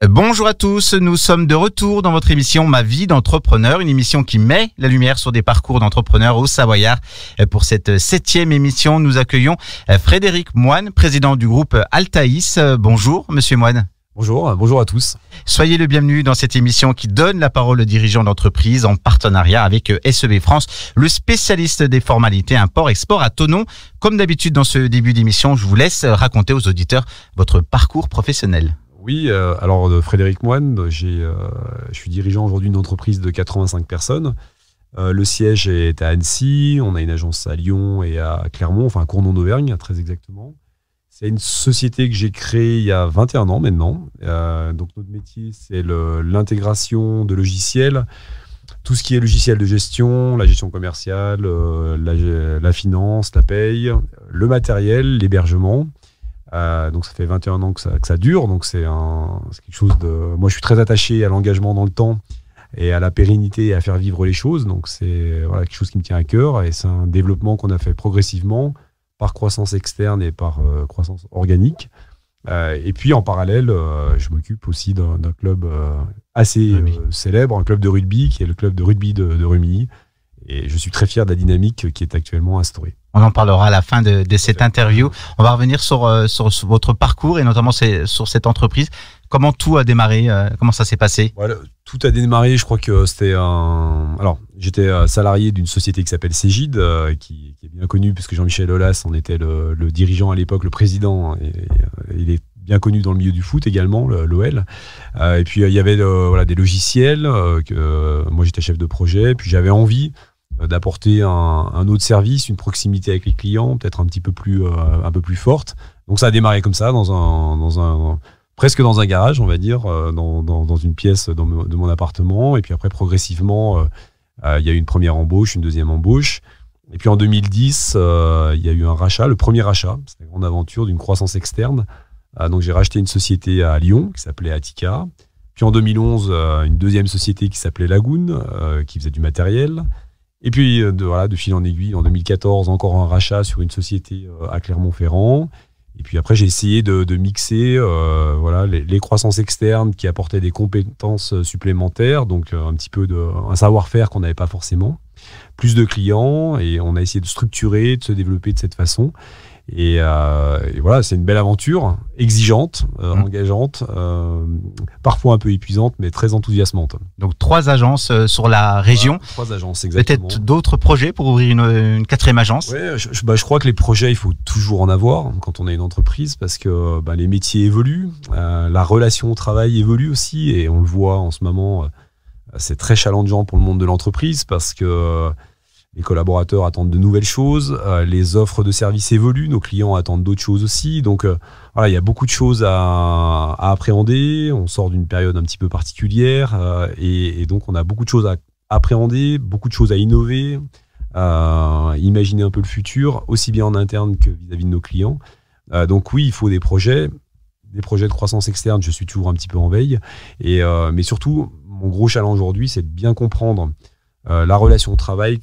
Bonjour à tous, nous sommes de retour dans votre émission Ma vie d'entrepreneur, une émission qui met la lumière sur des parcours d'entrepreneurs au Savoyard. Pour cette 7e émission, nous accueillons Frédéric Moine, président du groupe Altaïs. Bonjour Monsieur Moine. Bonjour à tous. Soyez le bienvenu dans cette émission qui donne la parole aux dirigeants d'entreprise en partenariat avec SEB France, le spécialiste des formalités import-export à Thonon. Comme d'habitude dans ce début d'émission, je vous laisse raconter aux auditeurs votre parcours professionnel. Oui, alors Frédéric Moine, je suis dirigeant aujourd'hui d'une entreprise de 85 personnes. Le siège est à Annecy, on a une agence à Lyon et à Clermont, enfin à Cournon d'Auvergne très exactement. C'est une société que j'ai créée il y a 21 ans maintenant. Donc notre métier, c'est l'intégration de logiciels, tout ce qui est logiciel de gestion, la gestion commerciale, la finance, la paye, le matériel, l'hébergement. Donc ça fait 21 ans que ça dure, donc c'est quelque chose de... Moi je suis très attaché à l'engagement dans le temps et à la pérennité et à faire vivre les choses, donc c'est quelque chose qui me tient à cœur et c'est un développement qu'on a fait progressivement par croissance externe et par croissance organique. Et puis en parallèle, je m'occupe aussi d'un club assez célèbre, un club de rugby qui est le club de rugby de Rumilly. Et je suis très fier de la dynamique qui est actuellement instaurée. On en parlera à la fin de cette interview. On va revenir sur votre parcours et notamment sur cette entreprise. Comment tout a démarré? Comment ça s'est passé? Voilà, tout a démarré, je crois que c'était Alors, j'étais salarié d'une société qui s'appelle Cégide, qui est bien connue, puisque Jean-Michel Aulas en était le dirigeant à l'époque, le président. Et il est bien connu dans le milieu du foot également, l'OL. Et puis, il y avait des logiciels. Moi, j'étais chef de projet. Puis, j'avais envie d'apporter un autre service, une proximité avec les clients, peut-être un peu plus forte. Donc ça a démarré comme ça, presque dans un garage, on va dire, dans une pièce de mon appartement. Et puis après, progressivement, il y a eu une première embauche, une deuxième embauche. Et puis en 2010, il y a eu un rachat, le premier rachat. C'était une grande aventure d'une croissance externe. Donc j'ai racheté une société à Lyon qui s'appelait Attica. Puis en 2011, une deuxième société qui s'appelait Lagoon, qui faisait du matériel. Et puis, de fil en aiguille, en 2014, encore un rachat sur une société à Clermont-Ferrand. Et puis après, j'ai essayé de mixer les croissances externes qui apportaient des compétences supplémentaires, donc un petit peu un savoir-faire qu'on n'avait pas forcément, plus de clients, et on a essayé de structurer, de se développer de cette façon. Et voilà, c'est une belle aventure, exigeante, engageante, parfois un peu épuisante, mais très enthousiasmante. Donc 3 agences sur la région. 3 agences, exactement. Peut-être d'autres projets pour ouvrir une 4e agence? Oui, je crois que les projets, il faut toujours en avoir quand on a une entreprise, parce que les métiers évoluent, la relation au travail évolue aussi, et on le voit en ce moment, c'est très challengeant pour le monde de l'entreprise, parce que les collaborateurs attendent de nouvelles choses, les offres de services évoluent, nos clients attendent d'autres choses aussi. Donc il y a beaucoup de choses à appréhender. On sort d'une période un petit peu particulière et donc on a beaucoup de choses à appréhender, beaucoup de choses à innover, imaginer un peu le futur, aussi bien en interne que vis-à-vis de nos clients. Donc oui, il faut des projets de croissance externe. Je suis toujours un petit peu en veille. Mais surtout, mon gros challenge aujourd'hui, c'est de bien comprendre la relation au travail.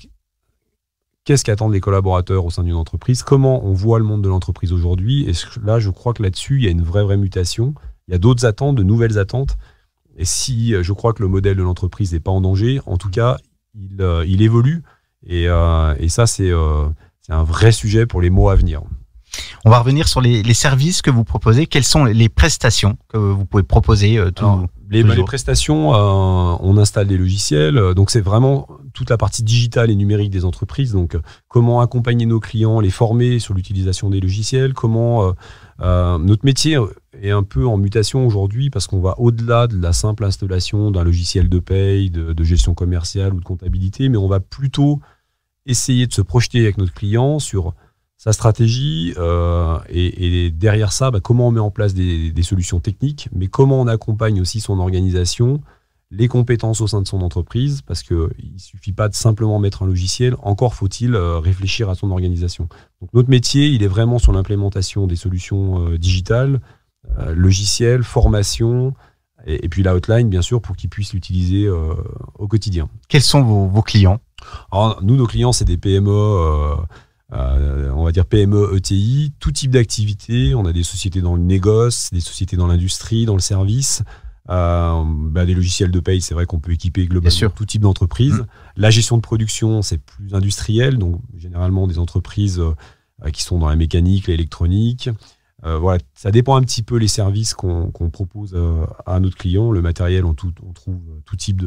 Qu'est-ce qu'attendent les collaborateurs au sein d'une entreprise? Comment on voit le monde de l'entreprise aujourd'hui? Et là, je crois que là-dessus, il y a une vraie mutation. Il y a d'autres attentes, de nouvelles attentes. Et si je crois que le modèle de l'entreprise n'est pas en danger, en tout cas, il évolue. Et ça, c'est un vrai sujet pour les mois à venir. On va revenir sur les services que vous proposez. Quelles sont les prestations que vous pouvez proposer les prestations, on installe des logiciels. Donc, c'est vraiment toute la partie digitale et numérique des entreprises. Donc, comment accompagner nos clients, les former sur l'utilisation des logiciels. Notre métier est un peu en mutation aujourd'hui parce qu'on va au-delà de la simple installation d'un logiciel de paye, de gestion commerciale ou de comptabilité, mais on va plutôt essayer de se projeter avec notre client sur sa stratégie et derrière ça, comment on met en place des solutions techniques, mais comment on accompagne aussi son organisation, les compétences au sein de son entreprise, parce qu'il ne suffit pas de simplement mettre un logiciel, encore faut-il réfléchir à son organisation. Donc notre métier, il est vraiment sur l'implémentation des solutions digitales, logiciels, formation, et puis la hotline, bien sûr, pour qu'ils puissent l'utiliser au quotidien. Quels sont vos clients? Alors, nous, nos clients, c'est des PME, on va dire PME, ETI, tout type d'activité. On a des sociétés dans le négoce, des sociétés dans l'industrie, dans le service, Des logiciels de paye, c'est vrai qu'on peut équiper globalement tout type d'entreprise. La gestion de production, c'est plus industriel, donc généralement des entreprises qui sont dans la mécanique, l'électronique. Voilà, ça dépend un petit peu les services qu'on propose à notre client. Le matériel, on trouve tout type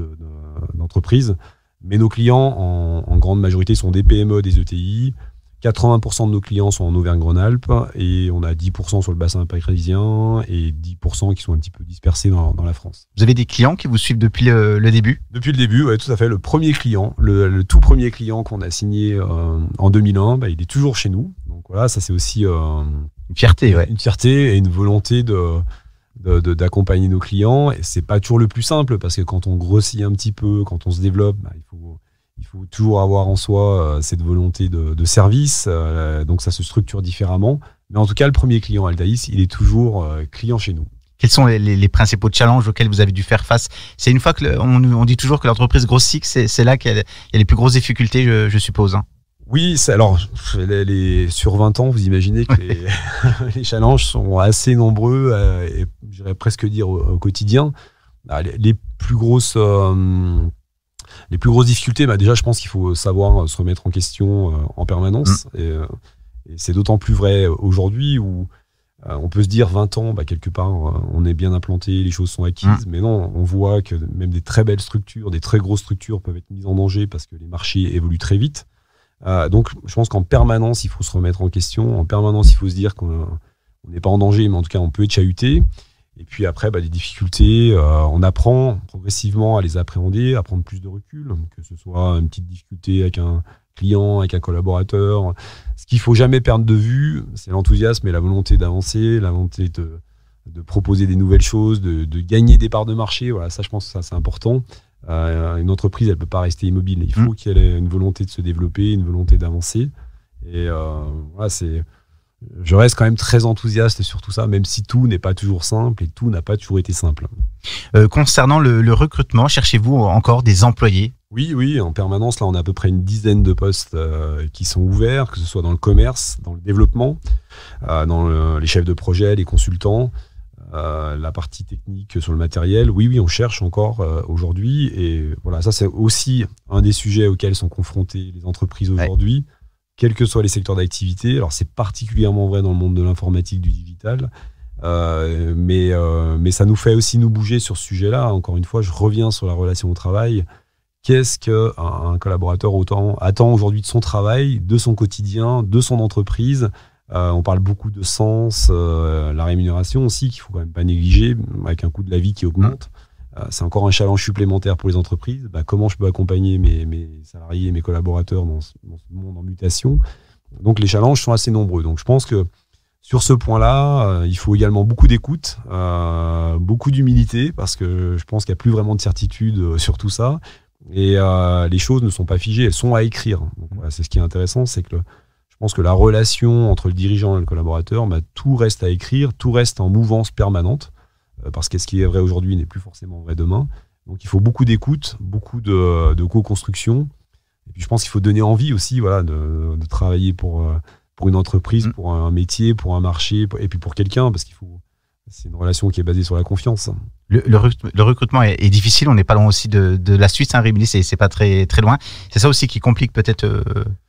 d'entreprise. Mais nos clients, en grande majorité, sont des PME, des ETI. 80% de nos clients sont en Auvergne-Rhône-Alpes et on a 10% sur le bassin parisien et 10% qui sont un petit peu dispersés dans la France. Vous avez des clients qui vous suivent depuis le début ? Depuis le début, oui, tout à fait. Le premier client, le tout premier client qu'on a signé en 2001, il est toujours chez nous. Donc voilà, ça c'est aussi une fierté, une fierté et une volonté d'accompagner nos clients. Et c'est pas toujours le plus simple parce que quand on grossit un petit peu, quand on se développe, il faut toujours avoir en soi cette volonté de service, donc ça se structure différemment. Mais en tout cas, le premier client Altaïs, il est toujours client chez nous. Quels sont les principaux challenges auxquels vous avez dû faire face ? C'est une fois on dit toujours que l'entreprise grossit, c'est là qu'il y a les plus grosses difficultés, je suppose. Hein. Oui, alors sur 20 ans, vous imaginez que les challenges sont assez nombreux, et j'irais presque dire au quotidien. Les plus grosses difficultés, déjà, je pense qu'il faut savoir se remettre en question en permanence. Et c'est d'autant plus vrai aujourd'hui où on peut se dire 20 ans, quelque part, on est bien implanté, les choses sont acquises. Mais non, on voit que même des très belles structures, des très grosses structures peuvent être mises en danger parce que les marchés évoluent très vite. Donc, je pense qu'en permanence, il faut se remettre en question. En permanence, il faut se dire qu'on n'est pas en danger, mais en tout cas, on peut être chahuté. Et puis après, les difficultés, on apprend progressivement à les appréhender, à prendre plus de recul, que ce soit une petite difficulté avec un client, avec un collaborateur. Ce qu'il ne faut jamais perdre de vue, c'est l'enthousiasme et la volonté d'avancer, la volonté de proposer des nouvelles choses, de gagner des parts de marché. Voilà, ça, je pense que ça, c'est important. Une entreprise, elle ne peut pas rester immobile. Il faut qu'elle ait une volonté de se développer, une volonté d'avancer. Et voilà, je reste quand même très enthousiaste sur tout ça, même si tout n'est pas toujours simple et tout n'a pas toujours été simple. Concernant le recrutement, cherchez-vous encore des employés ? Oui, en permanence. Là, on a à peu près une dizaine de postes qui sont ouverts, que ce soit dans le commerce, dans le développement, dans les chefs de projet, les consultants, la partie technique sur le matériel. Oui, on cherche encore aujourd'hui. Et voilà, ça, c'est aussi un des sujets auxquels sont confrontées les entreprises aujourd'hui. Ouais. Quels que soient les secteurs d'activité. Alors, c'est particulièrement vrai dans le monde de l'informatique, du digital. Mais ça nous fait aussi nous bouger sur ce sujet-là. Encore une fois, je reviens sur la relation au travail. Qu'est-ce qu'un collaborateur attend aujourd'hui de son travail, de son quotidien, de son entreprise ? On parle beaucoup de sens, la rémunération aussi, qu'il ne faut quand même pas négliger, avec un coût de la vie qui augmente. C'est encore un challenge supplémentaire pour les entreprises. Comment je peux accompagner mes salariés, mes collaborateurs dans ce monde en mutation ? Donc les challenges sont assez nombreux. Donc je pense que sur ce point-là, il faut également beaucoup d'écoute, beaucoup d'humilité, parce que je pense qu'il n'y a plus vraiment de certitude sur tout ça. Et les choses ne sont pas figées, elles sont à écrire. Donc, voilà, c'est ce qui est intéressant, c'est que je pense que la relation entre le dirigeant et le collaborateur, tout reste à écrire, tout reste en mouvance permanente. Parce que ce qui est vrai aujourd'hui n'est plus forcément vrai demain. Donc il faut beaucoup d'écoute, beaucoup de co-construction. Et puis je pense qu'il faut donner envie aussi de travailler pour une entreprise, pour un métier, pour un marché, et puis pour quelqu'un, parce c'est une relation qui est basée sur la confiance. Le recrutement est difficile, on n'est pas loin aussi de la Suisse, hein, Rimini, c'est pas très, très loin. C'est ça aussi qui complique peut-être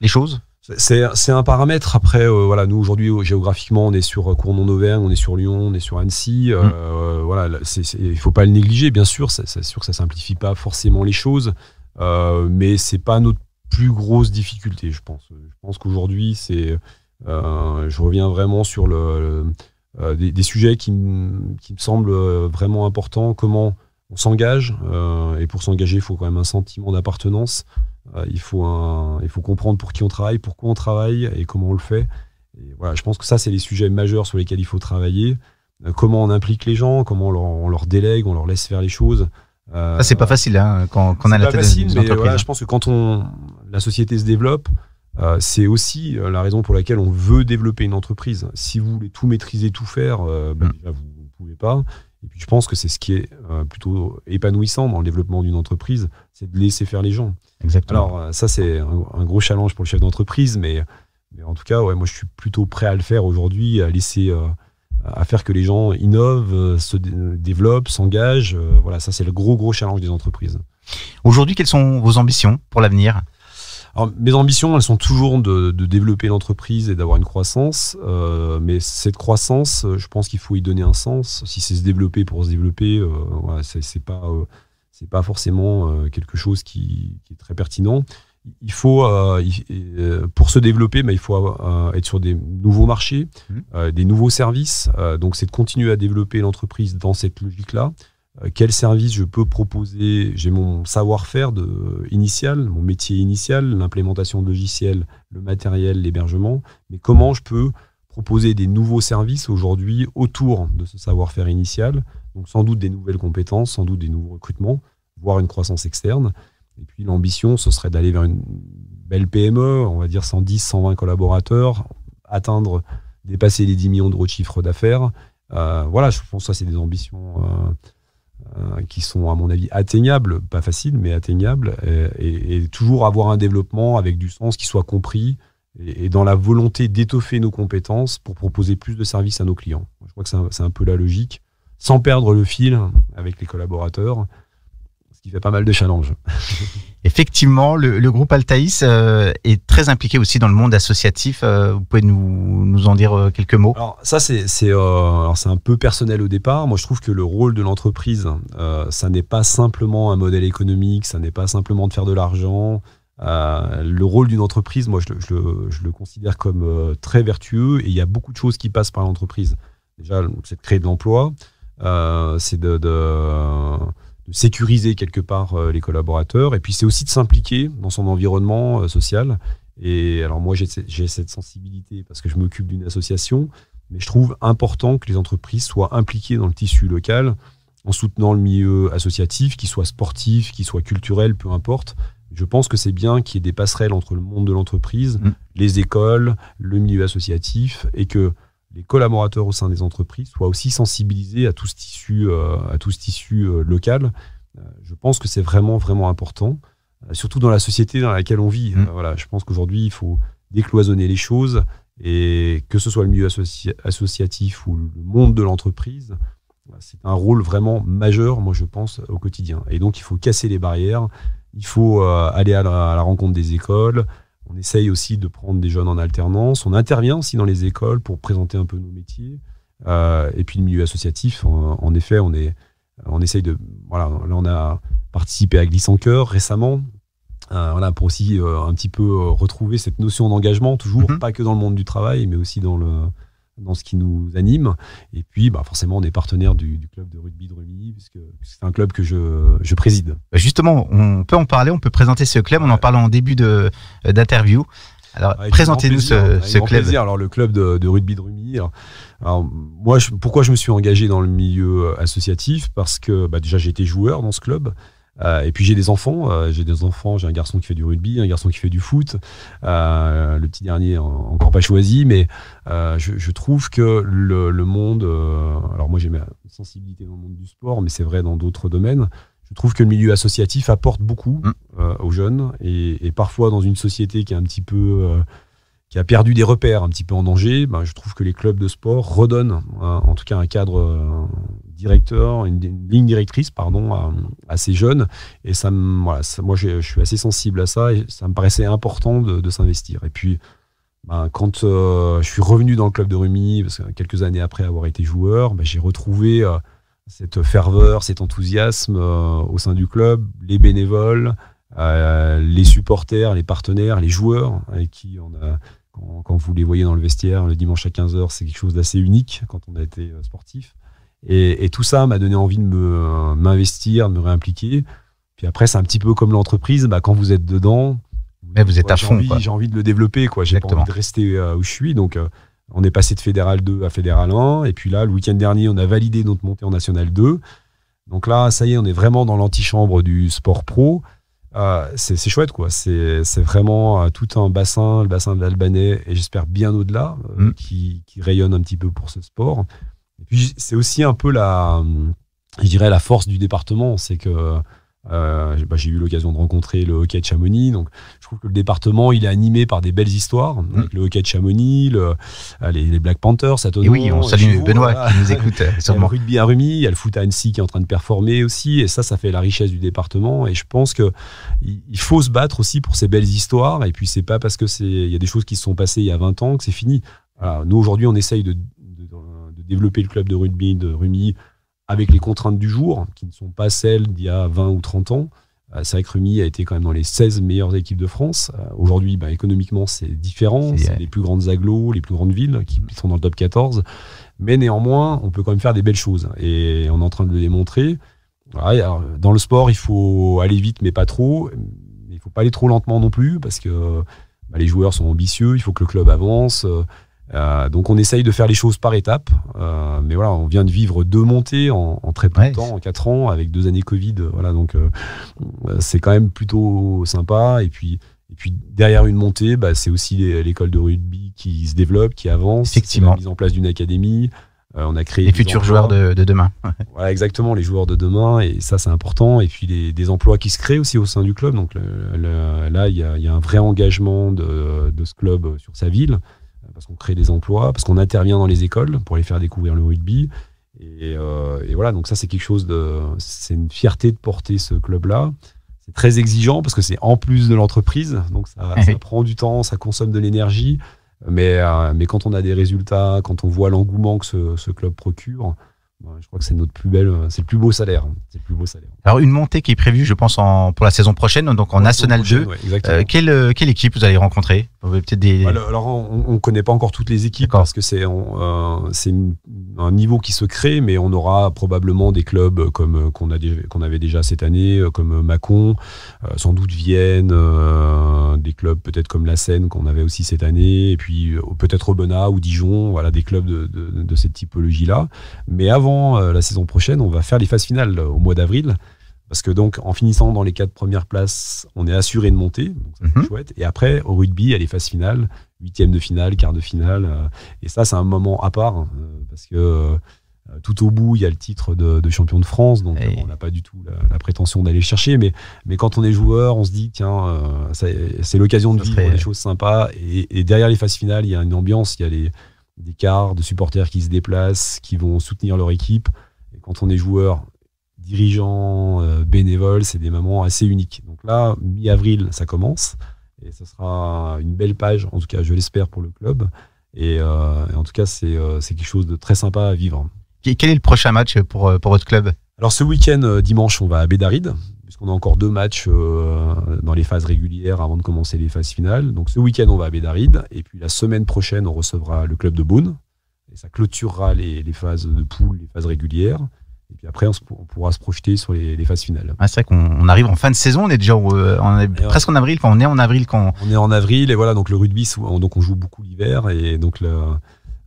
les choses ? C'est un paramètre. Après, nous aujourd'hui géographiquement, on est sur Cournon-Auvergne, on est sur Lyon, on est sur Annecy. Il faut pas le négliger, bien sûr. C'est sûr que ça simplifie pas forcément les choses, mais c'est pas notre plus grosse difficulté, je pense. Je pense qu'aujourd'hui, je reviens vraiment sur des sujets qui me semblent vraiment importants. Comment on s'engage, et pour s'engager, il faut quand même un sentiment d'appartenance. Il faut comprendre pour qui on travaille, pourquoi on travaille et comment on le fait. Et voilà, je pense que ça, c'est les sujets majeurs sur lesquels il faut travailler. Comment on implique les gens, comment on leur délègue, on leur laisse faire les choses. Ça, c'est pas facile quand on a la tête d'une entreprise. Voilà, je pense que quand la société se développe, c'est aussi la raison pour laquelle on veut développer une entreprise. Si vous voulez tout maîtriser, tout faire, déjà, vous ne pouvez pas. Et puis je pense que c'est ce qui est plutôt épanouissant dans le développement d'une entreprise, c'est de laisser faire les gens. Exactement. Alors ça, c'est un gros challenge pour le chef d'entreprise, mais en tout cas, moi je suis plutôt prêt à le faire aujourd'hui, à laisser à faire que les gens innovent, se développent, s'engagent. Voilà, ça c'est le gros challenge des entreprises. Aujourd'hui, quelles sont vos ambitions pour l'avenir ? Alors, mes ambitions, elles sont toujours de développer l'entreprise et d'avoir une croissance. Mais cette croissance, je pense qu'il faut y donner un sens. Si c'est se développer pour se développer, voilà, c'est pas forcément quelque chose qui est très pertinent. Il faut, pour se développer, il faut être sur des nouveaux marchés, des nouveaux services. Donc, c'est de continuer à développer l'entreprise dans cette logique-là. Quel service je peux proposer? J'ai mon savoir-faire initial, mon métier initial, l'implémentation de logiciels, le matériel, l'hébergement. Mais comment je peux proposer des nouveaux services aujourd'hui autour de ce savoir-faire initial? Donc, sans doute des nouvelles compétences, sans doute des nouveaux recrutements, voire une croissance externe. Et puis l'ambition, ce serait d'aller vers une belle PME, on va dire 110, 120 collaborateurs, dépasser les 10 millions d'euros de chiffre d'affaires. Voilà, je pense que ça, c'est des ambitions qui sont, à mon avis, atteignables, pas faciles, mais atteignables, et toujours avoir un développement avec du sens qui soit compris, et dans la volonté d'étoffer nos compétences pour proposer plus de services à nos clients. Je crois que c'est un peu la logique, sans perdre le fil avec les collaborateurs, ce qui fait pas mal de challenges. Effectivement, le groupe Altaïs est très impliqué aussi dans le monde associatif. Vous pouvez nous en dire quelques mots? Alors ça, c'est un peu personnel au départ. Moi, je trouve que le rôle de l'entreprise, ça n'est pas simplement un modèle économique, ça n'est pas simplement de faire de l'argent. Le rôle d'une entreprise, moi, je le considère comme très vertueux, et il y a beaucoup de choses qui passent par l'entreprise. Déjà, c'est de créer de l'emploi, c'est de sécuriser quelque part les collaborateurs, et puis c'est aussi de s'impliquer dans son environnement social. Et alors moi, j'ai cette sensibilité parce que je m'occupe d'une association, mais je trouve important que les entreprises soient impliquées dans le tissu local en soutenant le milieu associatif, qu'il soit sportif, qu'il soit culturel, peu importe. Je pense que c'est bien qu'il y ait des passerelles entre le monde de l'entreprise, les écoles, le milieu associatif, et que les collaborateurs au sein des entreprises soient aussi sensibilisés à tout ce tissu local. Je pense que c'est vraiment, vraiment important, surtout dans la société dans laquelle on vit. Voilà, je pense qu'aujourd'hui, il faut décloisonner les choses, et que ce soit le milieu associatif ou le monde de l'entreprise, c'est un rôle vraiment majeur, moi je pense, au quotidien. Et donc, il faut casser les barrières, il faut aller à la rencontre des écoles. On essaye aussi de prendre des jeunes en alternance. On intervient aussi dans les écoles pour présenter un peu nos métiers. Et puis le milieu associatif, en effet, on essaye de... Voilà, là, on a participé à Glisse en Cœur récemment, voilà, pour aussi un petit peu retrouver cette notion d'engagement, toujours, pas que dans le monde du travail, mais aussi dans ce qui nous anime. Et puis, forcément, on est partenaire du club de rugby de Rumilly, puisque c'est un club que je préside. Justement, on peut en parler, on peut présenter ce club, on en parle en début d'interview. Alors, présentez-nous ce club. Plaisir. Alors, le club de rugby de Rumilly. Alors, moi, pourquoi je me suis engagé dans le milieu associatif? Parce que déjà, j'ai été joueur dans ce club. Et puis j'ai des enfants, j'ai un garçon qui fait du rugby, un garçon qui fait du foot, le petit dernier encore pas choisi, mais je trouve que le monde, alors moi j'ai ma sensibilité dans le monde du sport, mais c'est vrai dans d'autres domaines, je trouve que le milieu associatif apporte beaucoup aux jeunes, et parfois dans une société qui est un petit peu... qui a perdu des repères, un petit peu en danger, je trouve que les clubs de sport redonnent, en tout cas un cadre directeur, une ligne directrice, à ces jeunes. Et moi, je suis assez sensible à ça, et ça me paraissait important de s'investir. Et puis, quand je suis revenu dans le club de Rumilly, parce que quelques années après avoir été joueur, j'ai retrouvé cette ferveur, cet enthousiasme au sein du club, les bénévoles, les supporters, les partenaires, les joueurs, avec qui on a... Quand vous les voyez dans le vestiaire le dimanche à 15h, c'est quelque chose d'assez unique quand on a été sportif. Et tout ça m'a donné envie de m'investir, de me réimpliquer. Puis après, c'est un petit peu comme l'entreprise, quand vous êtes dedans, vous êtes à fond. J'ai envie de le développer, quoi. J'ai pas envie de rester où je suis. Donc, on est passé de Fédéral 2 à Fédéral 1. Et puis là, le week-end dernier, on a validé notre montée en National 2. Donc là, ça y est, on est vraiment dans l'antichambre du sport pro. C'est chouette, quoi. C'est vraiment tout un bassin, le bassin de l'Albanais, et j'espère bien au-delà, qui rayonne un petit peu pour ce sport. Et puis c'est aussi un peu la force du département, c'est que J'ai eu l'occasion de rencontrer le hockey de Chamonix. Donc, je trouve que le département, il est animé par des belles histoires. Avec le hockey de Chamonix, les Black Panthers, à Thonon. Et oui, on salue Benoît qui nous écoute. Il y a le rugby à Rumilly, il y a le foot à Annecy qui est en train de performer aussi. Et ça fait la richesse du département. Et je pense qu'il faut se battre aussi pour ces belles histoires. Et puis, c'est pas parce qu'il y a des choses qui se sont passées il y a 20 ans que c'est fini. Voilà. Nous, aujourd'hui, on essaye de développer le club de rugby de Rumilly avec les contraintes du jour, qui ne sont pas celles d'il y a 20 ou 30 ans. C'est vrai que Rumilly a été quand même dans les 16 meilleures équipes de France. Aujourd'hui, économiquement, c'est différent. C'est les plus grandes agglos, les plus grandes villes qui sont dans le top 14. Mais néanmoins, on peut quand même faire des belles choses. Et on est en train de le démontrer. Voilà, alors, dans le sport, il faut aller vite, mais pas trop. Il ne faut pas aller trop lentement non plus, parce que les joueurs sont ambitieux. Il faut que le club avance. Donc on essaye de faire les choses par étapes, mais voilà, on vient de vivre 2 montées en très peu de temps, en 4 ans, avec 2 années Covid, voilà, donc c'est quand même plutôt sympa. Et puis derrière une montée, c'est aussi l'école de rugby qui se développe, qui avance. Effectivement. C'est la mise en place d'une académie. On a créé les futurs joueurs de demain. Voilà, exactement, les joueurs de demain, et ça c'est important. Et puis des emplois qui se créent aussi au sein du club. Donc là, il y a un vrai engagement de ce club sur sa ville. Parce qu'on crée des emplois, parce qu'on intervient dans les écoles pour les faire découvrir le rugby. Et voilà, donc ça, c'est quelque chose c'est une fierté de porter ce club-là. C'est très exigeant parce que c'est en plus de l'entreprise. Donc ça prend du temps, ça consomme de l'énergie. Mais quand on a des résultats, quand on voit l'engouement que ce club procure, je crois que c'est c'est le plus beau salaire. C'est le plus beau salaire. Alors, une montée qui est prévue, je pense, pour la saison prochaine, donc en National 2. Ouais, quelle équipe vous allez rencontrer? Alors, on ne connaît pas encore toutes les équipes parce que c'est un niveau qui se crée, mais on aura probablement des clubs comme qu'on avait déjà cette année, comme Mâcon, sans doute Vienne, des clubs peut-être comme la Seine qu'on avait aussi cette année, et puis peut-être Aubenas ou Dijon, voilà, des clubs de cette typologie-là. Mais avant la saison prochaine, on va faire les phases finales au mois d'avril. Parce que donc, en finissant dans les 4 premières places, on est assuré de monter. Donc ça, c'est chouette. Et après, au rugby, il y a les phases finales, 8e de finale, quart de finale. Et ça, c'est un moment à part. Parce que tout au bout, il y a le titre de champion de France. Donc, on n'a pas du tout la prétention d'aller le chercher. Mais quand on est joueur, on se dit, tiens, c'est l'occasion de vivre des choses sympas. Et derrière les phases finales, il y a une ambiance. Il y a des quarts de supporters qui se déplacent, qui vont soutenir leur équipe. Et quand on est joueur, dirigeants, bénévoles, c'est des moments assez uniques. Donc là, mi-avril, ça commence et ce sera une belle page, en tout cas je l'espère pour le club, et en tout cas c'est quelque chose de très sympa à vivre. Quel est le prochain match pour votre club? Alors ce week-end, dimanche, on va à Bédaride, puisqu'on a encore 2 matchs dans les phases régulières avant de commencer les phases finales. Donc ce week-end, on va à Bédaride, et puis la semaine prochaine, on recevra le club de Beaune, et ça clôturera les phases de poule, les phases régulières. Et puis après, on pourra se projeter sur les phases finales. C'est vrai qu'on arrive en fin de saison, on est déjà presque en avril. Enfin, on est en avril quand. On est en avril, et voilà, donc le rugby, donc on joue beaucoup l'hiver, et donc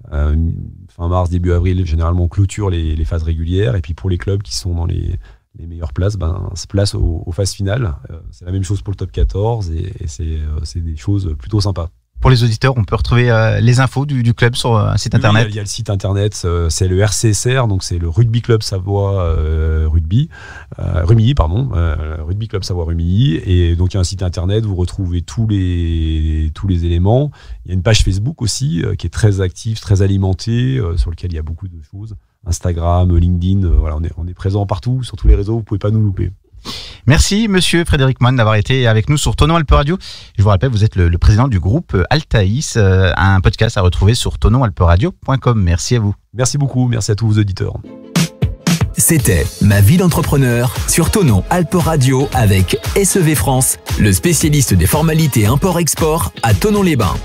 fin mars, début avril, généralement on clôture les phases régulières, et puis pour les clubs qui sont dans les meilleures places, se place aux phases finales. C'est la même chose pour le top 14, et c'est des choses plutôt sympas. Pour les auditeurs, on peut retrouver les infos du club sur un site internet. Il y a le site internet, c'est le RCSR, donc c'est le Rugby Club Savoie Rumilly, Rugby Club Savoie Rumilly, et donc il y a un site internet, vous retrouvez tous les éléments. Il y a une page Facebook aussi qui est très active, très alimentée, sur lequel il y a beaucoup de choses. Instagram, LinkedIn, voilà, on est présent partout, sur tous les réseaux, vous pouvez pas nous louper. Merci monsieur Frédéric Moine d'avoir été avec nous sur Thonon Alpes Radio. Je vous rappelle, vous êtes le président du groupe Altaïs, un podcast à retrouver sur tononalperadio.com. Merci à vous. Merci beaucoup, merci à tous vos auditeurs. C'était Ma vie d'entrepreneur sur Thonon Alpes Radio avec SEV France, le spécialiste des formalités import-export à Thonon-les-Bains.